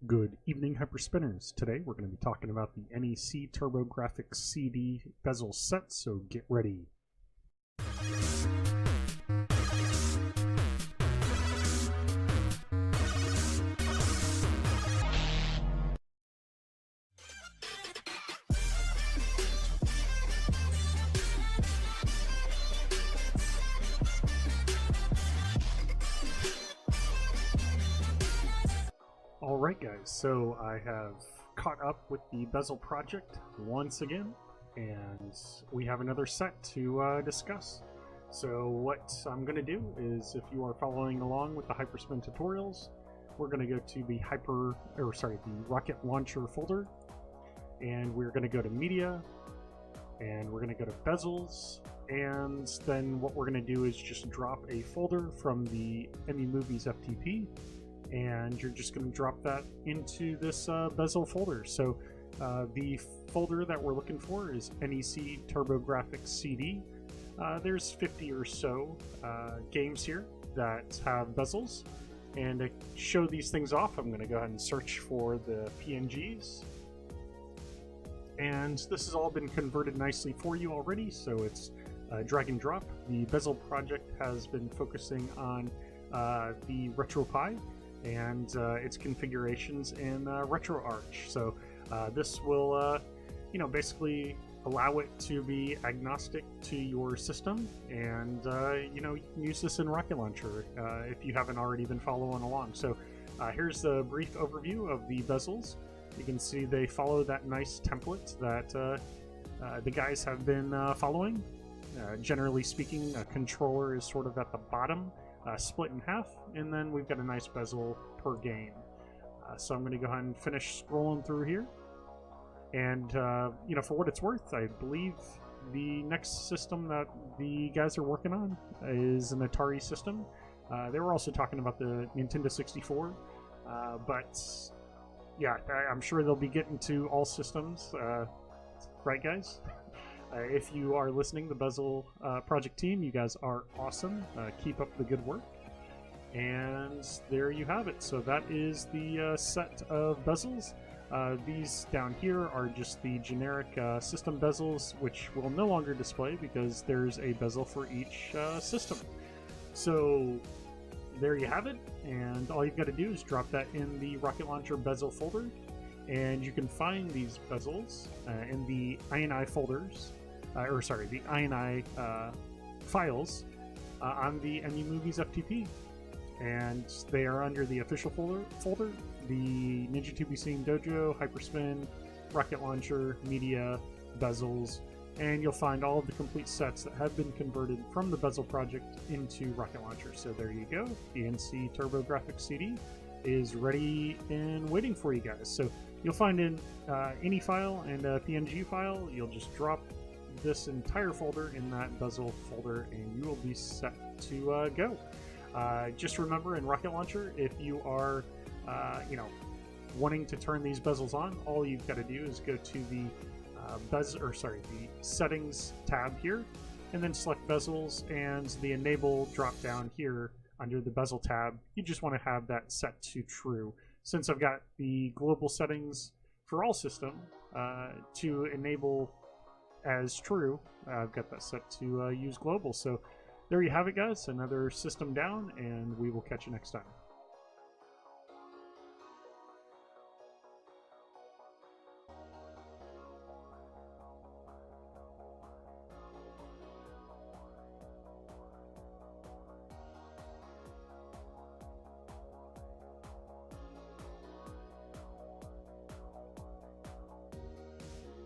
Good evening, Hyperspinners. Today we're going to be talking about the NEC TurboGrafx CD bezel set, so get ready. Alright guys, so I have caught up with the bezel project once again, and we have another set to discuss. So what I'm going to do is, if you are following along with the Hyperspin tutorials, we're going to go to the the rocket launcher folder, and we're going to go to media, and we're going to go to bezels, and then what we're going to do is just drop a folder from the ME Movies FTP, and you're just going to drop that into this bezel folder. So the folder that we're looking for is NEC TurboGrafx CD. There's 50 or so games here that have bezels, and to show these things off, I'm going to go ahead and search for the PNGs, and this has all been converted nicely for you already, so it's drag and drop. The bezel project has been focusing on the RetroPie and its configurations in RetroArch. So this will, basically allow it to be agnostic to your system, and you can use this in Rocket Launcher if you haven't already been following along. So here's a brief overview of the bezels. You can see they follow that nice template that the guys have been following. Generally speaking, a controller is sort of at the bottom, split in half, and then we've got a nice bezel per game. So I'm going to go ahead and finish scrolling through here, and for what it's worth, I believe the next system that the guys are working on is an Atari system. They were also talking about the Nintendo 64, but yeah, I'm sure they'll be getting to all systems, right guys? If you are listening, the Bezel project team, you guys are awesome. Keep up the good work. And there you have it. So that is the set of bezels. These down here are just the generic system bezels, which will no longer display because there's a bezel for each system. So there you have it. And all you've got to do is drop that in the Rocket Launcher bezel folder. And you can find these bezels in the INI folders, the INI files on the ME Movies FTP, and they are under the official folder, the Ninja 2B Scene Dojo, Hyperspin, Rocket Launcher, Media, Bezels, and you'll find all of the complete sets that have been converted from the Bezel project into Rocket Launcher. So there you go, the NEC TurboGrafx CD is ready and waiting for you guys. So you'll find in any file and a PNG file, you'll just drop this entire folder in that bezel folder, and you will be set to go. Just remember, in Rocket Launcher, if you are, wanting to turn these bezels on, all you've got to do is go to the the settings tab here, and then select bezels, and the enable drop down here under the bezel tab. You just want to have that set to true. Since I've got the global settings for all system to enable as true, I've got that set to use global. So there you have it, guys. Another system down, and we will catch you next time.